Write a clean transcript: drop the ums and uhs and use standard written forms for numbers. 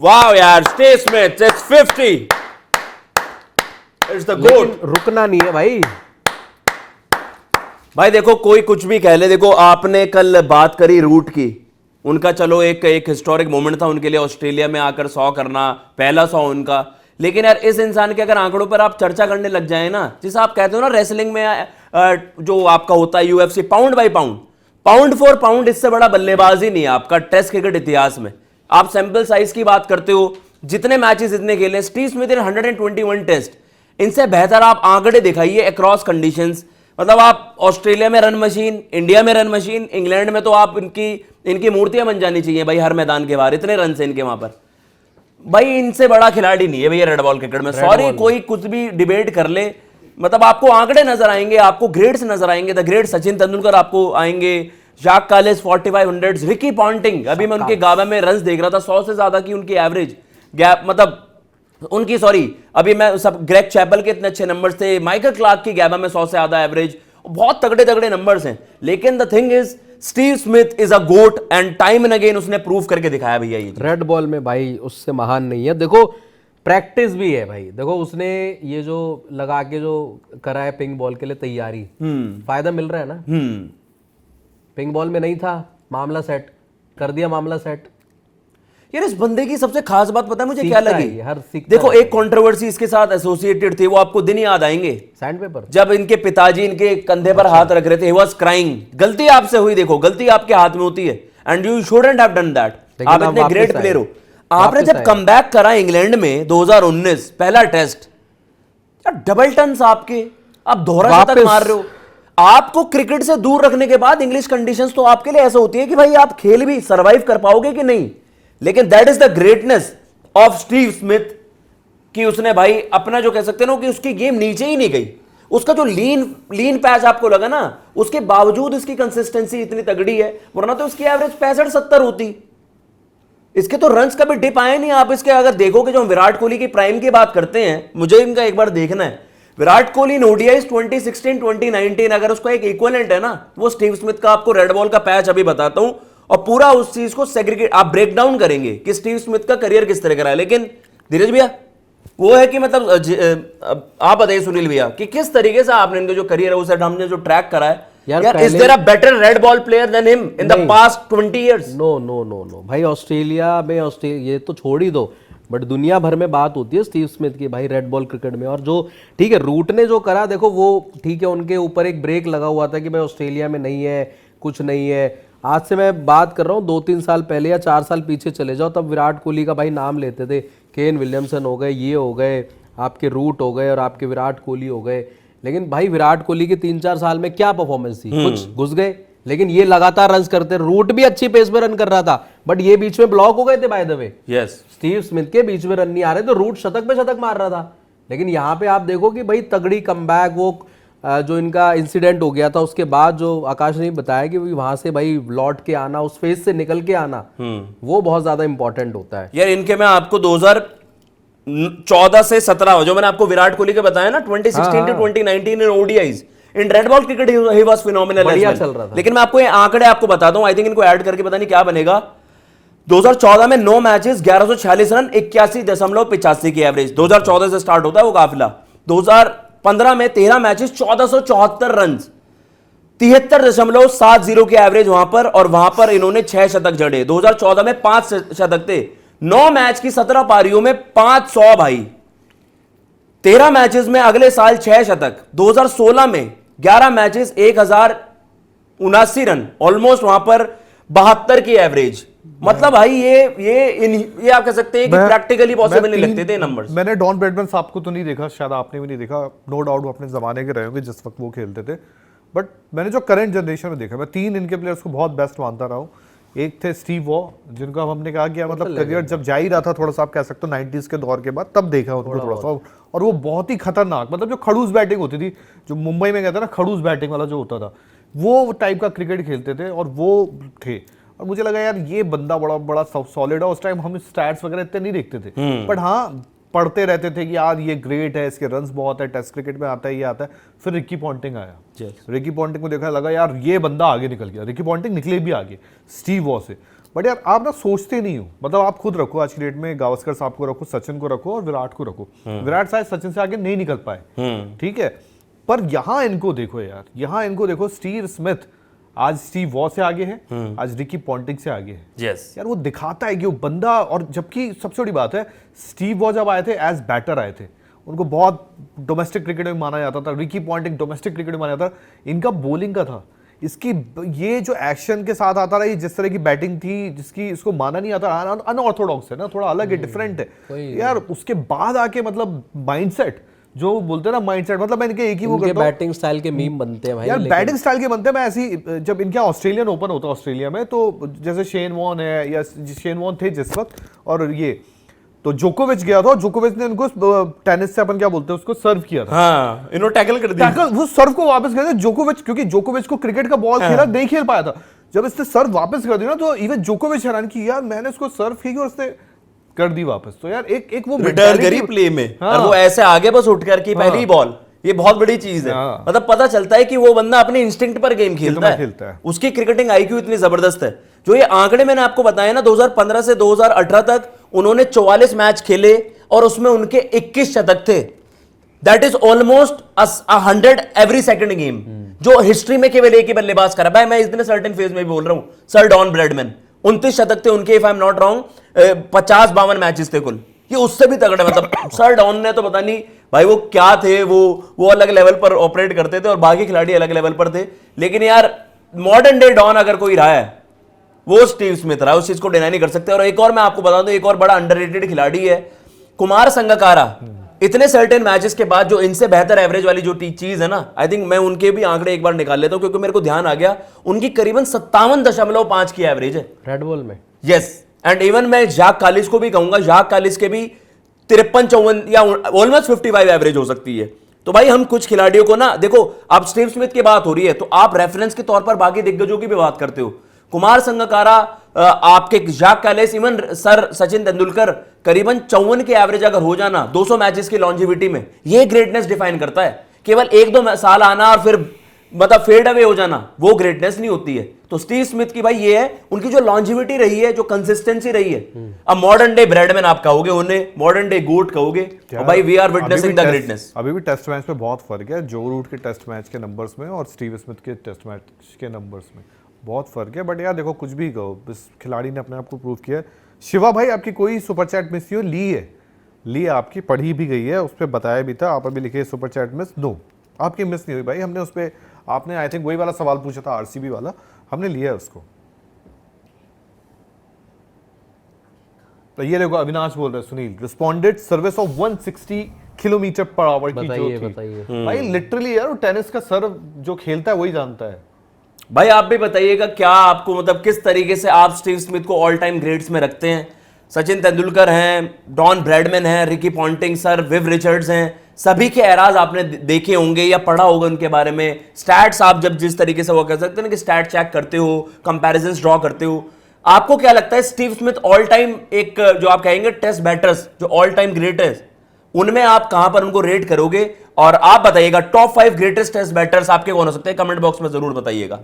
वाह यार, Steve Smith, it's 50, it's the goat. रुकना नहीं है भाई। भाई देखो, कोई कुछ भी कह ले, देखो आपने कल बात करी रूट की, उनका चलो एक हिस्टोरिक मोमेंट था उनके लिए, ऑस्ट्रेलिया में आकर 100 करना, पहला 100 उनका। लेकिन यार इस इंसान के अगर आंकड़ों पर आप चर्चा करने लग जाए ना, जिसे आप कहते हो ना रेसलिंग में जो आपका होता है UFC, pound by pound, pound for pound, इससे बड़ा बल्लेबाज ही नहीं है आपका टेस्ट क्रिकेट इतिहास में। आप सैंपल साइज की बात करते हो, जितने मैचेस इतने खेले स्टीव स्मिथ ने 121 टेस्ट, इनसे बेहतर आप आंकड़े दिखाइए अक्रॉस कंडीशंस। मतलब आप ऑस्ट्रेलिया में रन मशीन, इंडिया में रन मशीन, इंग्लैंड में तो आप इनकी मूर्तियां बन जानी चाहिए भाई हर मैदान के बाहर, इतने रन से इनके वहां पर। भाई इनसे बड़ा खिलाड़ी नहीं है भैया रेड बॉल क्रिकेट में, सॉरी कोई कुछ भी डिबेट कर ले, मतलब आपको आंकड़े नजर आएंगे, आपको ग्रेड्स नजर आएंगे, द ग्रेट सचिन तेंदुलकर आपको आएंगे, जैक कालिस 4500, रिकी पॉन्टिंग, अभी मैं उनके गाबा में रन देख रहा था, 100 से ज्यादा की उनकी एवरेज गैप, मतलब उनकी, सॉरी अभी मैं सब, ग्रेग चैपल के इतने अच्छे नंबर्स थे, माइकल क्लार्क की गैबा में 100 से ज्यादा एवरेज, बहुत तगड़े तगड़े नंबर्स हैं। लेकिन the thing is Steve Smith is a GOAT and time and again उसने प्रूव करके दिखाया भैया ये रेड बॉल में भाई उससे महान नहीं है। देखो प्रैक्टिस भी है भाई, देखो उसने ये जो लगा के जो करा है पिंक बॉल के लिए तैयारी, फायदा मिल रहा है ना। पिंक बॉल में नहीं था, मामला सेट कर दिया, मामला सेट। यार इस बंदे की सबसे खास बात पता है मुझे क्या लगी, हर देखो एक कंट्रोवर्सी इसके साथ एसोसिएटेड थी, वो आपको दिन याद आएंगे, सैंडपेपर, जब इनके पिताजी इनके कंधे पर हाथ रख रहे थे, ही वाज क्राइंग, गलती आपसे हुई, देखो गलती आपके हाथ में होती है and you shouldn't have done that, आप इतने ग्रेट प्लेयर हो। आपने जब कमबैक करा इंग्लैंड में 2019 पहला टेस्ट, डबल टन्स आपके, आप दोहरा शतक मार रहे हो, आपको क्रिकेट से दूर रखने के बाद इंग्लिश कंडीशंस तो आपके लिए ऐसा होती है कि भाई आप खेल भी सर्वाइव कर पाओगे कि नहीं, लेकिन that is the greatness of Steve Smith कि उसने भाई अपना जो कह सकते हैं ना कि उसकी गेम नीचे ही नहीं गई, उसका जो लीन पैच आपको लगा ना, उसके बावजूद इसकी कंसिस्टेंसी इतनी तगड़ी है, वरना तो उसकी एवरेज 65-70 होती, इसके तो रन्स कभी डिप आए नहीं। आप इसके अगर देखोगे, जो हम विराट कोहली की प्राइम की बात करते हैं, मुझे इनका एक बार देखना है, विराट कोहली इन ओडीआईज 2016 2019 अगर उसका एक इक्विवेलेंट है ना, वो स्टीव स्मिथ का आपको रेड बॉल का पैच अभी बताता हूं, और पूरा उस चीज को सेग्रीगेट आप ब्रेक डाउन करेंगे कि स्टीव स्मिथ का करियर किस तरह का रहा है। लेकिन धीरज भैया वो है कि मतलब आप बताइए सुनील भैया कि किस तरीके से आपने इनका जो करियर है उसे हमने जो ट्रैक करा है, यार is there a better red ball player than him in the past 20 years? No no no no भाई, ऑस्ट्रेलिया में, ऑस्ट्रेलिया ये तो छोड़ ही दो, बट दुनिया भर में बात होती है स्टीव स्मिथ की भाई रेड बॉल क्रिकेट में। और जो ठीक है रूट ने जो करा, देखो वो ठीक है, उनके ऊपर एक ब्रेक लगा हुआ था कि भाई ऑस्ट्रेलिया में नहीं है, कुछ नहीं है। आज से मैं बात कर रहा हूँ 2-3 साल पहले या 4 साल पीछे चले जाओ, तब विराट कोहली का भाई नाम लेते थे, केन विलियमसन हो गए, ये हो गए, आपके रूट हो गए और आपके विराट कोहली हो गए। लेकिन भाई विराट कोहली की 3-4 साल में क्या परफॉर्मेंस थी, कुछ घुस गए, लेकिन ये लगातार रन करते, रूट भी अच्छी पेस में रन कर रहा था, बट ये बीच में ब्लॉक हो गए थे by the way. Yes, Steve Smith के बीच में रन नहीं आ रहे, तो रूट शतक पे शतक मार रहा था। लेकिन यहाँ पे आप देखो कि भाई तगड़ी कमबैक, वो जो इनका इंसिडेंट हो गया था उसके बाद जो आकाश ने बताया कि वहां से भाई लौट के आना, उस फेज से निकल के आना, वो बहुत ज्यादा इंपॉर्टेंट होता है यार। इनके मैं आपको 2014 से 17 जो मैंने आपको विराट कोहली के बताया ना, 2016 to 2019 in ODIs in red ball cricket he was phenomenal, बढ़िया चल रहा था। लेकिन मैं आपको ये आंकड़े आपको बताता हूं, आई थिंक इनको ऐड करके पता नहीं क्या बनेगा। 2014 में 9 मैचेस 1146 रन 81.85 की एवरेज, 2014 से स्टार्ट होता है वो काफिला। 2015 में 13 मैचेस 1474 रन 73.70 की एवरेज वहां पर, और वहां पर इन्होंने 6 शतक जड़े। 2014 में 5 शतक थे, 9 मैच की 17 पारियों में 500 भाई, 13 मैचेस में अगले साल 6 शतक, 2016 में 11 मैचेस 1079 रन, ऑलमोस्ट वहां पर 72 की एवरेज। मतलब भाई ये आप कह सकते हैं कि प्रैक्टिकली पॉसिबल नहीं लगते थे नंबर्स। मैंने डॉन ब्रैडमैन साहब को तो नहीं देखा, शायद आपने भी नहीं देखा, नो डाउट अपने जमाने के रहे होंगे जिस वक्त वो खेलते थे, बट मैंने जो करंट जनरेशन में देखा, मैं 3 इनके प्लेयर्स को बहुत बेस्ट मानता रहा हूँ। एक थे स्टीव वॉ, जिनका हमने कहा कि मतलब करियर जब जा ही रहा था थोड़ा सा, आप कह सकते हो 90s के दौर के बाद, तब देखा उनको थोड़ा सा, और वो बहुत ही खतरनाक, मतलब जो खड़ूस बैटिंग होती थी, जो मुंबई में कहते हैं ना खड़ूस बैटिंग वाला जो होता था, वो टाइप का क्रिकेट खेलते थे, और वो थे। और मुझे लगा यार ये बंदा बड़ा बड़ा सॉलिड है। उस टाइम हम स्टैट्स वगैरह इतने नहीं देखते थे, बट हाँ पढ़ते रहते थे कि यार ये ग्रेट है, इसके रन्स बहुत है, टेस्ट क्रिकेट में आता है, ये आता है। फिर रिकी पॉन्टिंग आया, रिकी पॉन्टिंग को देखा, लगा यार ये बंदा आगे निकल गया, रिकी पॉन्टिंग निकले भी आगे स्टीव वॉ से। बट यार आप ना सोचते नहीं हो, मतलब आप खुद रखो आज की डेट में गावस्कर साहब को रखो, सचिन को रखो और विराट को रखो। विराट शायद सचिन से आगे नहीं निकल पाए, ठीक है, पर यहाँ इनको देखो यार, यहाँ इनको देखो, स्टीव स्मिथ आज स्टीव वॉ से आगे है, आज रिकी पॉन्टिंग से आगे है। यस यार वो दिखाता है कि वो बंदा, और जबकि सबसे बड़ी बात है स्टीव वॉ जब आए थे एज बैटर आए थे, उनको बहुत डोमेस्टिक क्रिकेट में माना जाता था, रिकी पॉन्टिंग डोमेस्टिक क्रिकेट में माना जाता था, इनका बॉलिंग का था, इसकी ये जो एक्शन के साथ आता रहा, ये जिस तरह की बैटिंग थी जिसकी इसको माना नहीं आता, अनऑर्थोडॉक्स है ना, थोड़ा अलग है, डिफरेंट है यार। उसके बाद आके मतलब माइंडसेट जो बोलते हैं ना, माइंडसेट, मतलब मैं इनके एक ही वो करता हूं, बैटिंग स्टाइल के मीम बनते हैं भाई यार बैटिंग स्टाइल के बनते हैं। मैं ऐसी, जब इनके ऑस्ट्रेलियन ओपन होता है ऑस्ट्रेलिया में, तो जैसे शेन वॉन है या शेन वॉन थे जिस वक्त, और ये तो जोकोविच गया था, जोकोविच ने उनको टेनिस से अपन क्या बोलते हैं उसको सर्व किया था, हाँ इन्होंने टैकल कर दिया, टैकल, वो सर्व को वापस कर दिया जोकोविच, क्योंकि जोकोविच को क्रिकेट का बॉल खेला नहीं खेल पाया था, जब इसने सर्व वापस कर दिया ना, तो इवन जोकोविच हैरान की, यार मैंने उसको सर्व की और उसने कर दी वापस। तो यार एक वो रिटर्न करी प्ले में, और वो ऐसे आगे बस उठ कर की पहली बॉल, ये बहुत बड़ी चीज है। मतलब पता चलता है कि वो बंदा अपने इंस्टिंक्ट पर गेम खेलता है, उसकी क्रिकेटिंग आईक्यू इतनी जबरदस्त है। जो ये आंकड़े मैंने आपको बताया ना, 2015 से 2018 तक उन्होंने 44 मैच खेले और उसमें उनके 21 शतक थे। That is almost 100 every second game, जो हिस्ट्री में केवल एक ही बल्लेबाज करा। भाई मैं इतने सर्टेन फेज में भी बोल रहा हूं, सर डॉन ब्रैडमैन 29 शतक थे उनके, if I am not wrong, 50-52 matches थे कुल, ये उससे भी तगड़े। मतलब सर डॉन ने तो पता नहीं भाई वो क्या थे, वो अलग लेवल पर ऑपरेट करते थे और बाकी खिलाड़ी अलग लेवल पर थे। लेकिन यार मॉडर्न डे डॉन अगर कोई रहा है वो स्टीव स्मिथ रहा, उस चीज को डिनाई नहीं कर सकते। और एक और मैं आपको बता दूं, एक और बड़ा अंडररेटेड खिलाड़ी है कुमार संगकारा। इतने सर्टेन मैचेस के बाद जो इनसे बेहतर एवरेज वाली जो चीज है ना, आई थिंक मैं उनके भी आंकड़े एक बार निकाल लेता हूं, क्योंकि मेरे को ध्यान आ गया उनकी करीबन 57.5 की एवरेज है रेड बॉल में। यस, एंड इवन मैं जाक कालिस को भी कहूंगा, जाक कालिस के भी 53-54 या ऑलमोस्ट 55 एवरेज हो सकती है। तो भाई हम कुछ खिलाड़ियों को ना देखो, आप स्टीव स्मिथ की बात हो रही है तो आप रेफरेंस के तौर पर बाकी दिग्गजों की भी बात करते हो। कुमार संगकारा, आपके जाक कालिस, इवन सर सचिन तेंदुलकर, करीबन 54 के एवरेज अगर हो जाना 200 मैचेस की लॉन्जिविटी में, ये ग्रेटनेस डिफाइन करता है। केवल 1-2 साल आना और फिर मतलब फेड अवे हो जाना, वो ग्रेटनेस नहीं होती है। तो स्टीव स्मिथ की भाई ये है, उनकी जो लॉन्जिविटी रही है, जो कंसिस्टेंसी रही है। अब मॉडर्न डे ब्रैडमैन आप कहोगे, उन्हें मॉडर्न डे गोट कहोगे, और भाई we are witnessing the greatness. अभी भी टेस्ट मैच में बहुत फर्क है, जो रूट के टेस्ट मैच के नंबर्स में और स्टीव स्मिथ के टेस्ट मैच के नंबर्स में बहुत फर्क है। बट यार देखो, कुछ भी कहो, इस खिलाड़ी ने अपने आप को प्रूव किया है। शिवा भाई, आपकी कोई सुपर चैट मिस हो? ली आपकी पढ़ी भी गई है, उस पर बताया भी था, आप अभी लिखे सुपर चैट मिस, नो आपकी मिस नहीं हुई भाई। हमने उस पर, आपने आई थिंक वही वाला सवाल पूछा था आरसीबी वाला, हमने लिया है उसको। तो ये देखो अविनाश बोल रहे हैं, Sunil responded service of 160 kilometre per hour की जो थी। भाई लिटरली यार, वो टेनिस का सर्व जो खेलता है वही जानता है। भाई आप भी बताइएगा, क्या आपको मतलब किस तरीके से आप स्टीव स्मिथ को ऑल टाइम ग्रेट्स में रखते हैं? सचिन तेंदुलकर हैं, डॉन ब्रैडमैन हैं, Ricky Ponting sir, Viv Richards हैं, सभी के एराज आपने देखे होंगे या पढ़ा होगा उनके बारे में। स्टैट्स आप जब जिस तरीके से वो कह सकते हैं ना कि स्टैट चेक करते हो, कंपैरिजंस ड्रॉ करते हो, आपको क्या लगता है स्टीव स्मिथ ऑल टाइम एक जो आप कहेंगे टेस्ट बैटर्स जो ऑल टाइम ग्रेट है, उनमें आप कहां पर उनको रेट करोगे? और आप बताइएगा टॉप 5 ग्रेटेस्ट टेस्ट बैटर्स आपके कौन हो सकते हैं, कमेंट बॉक्स में जरूर बताइएगा।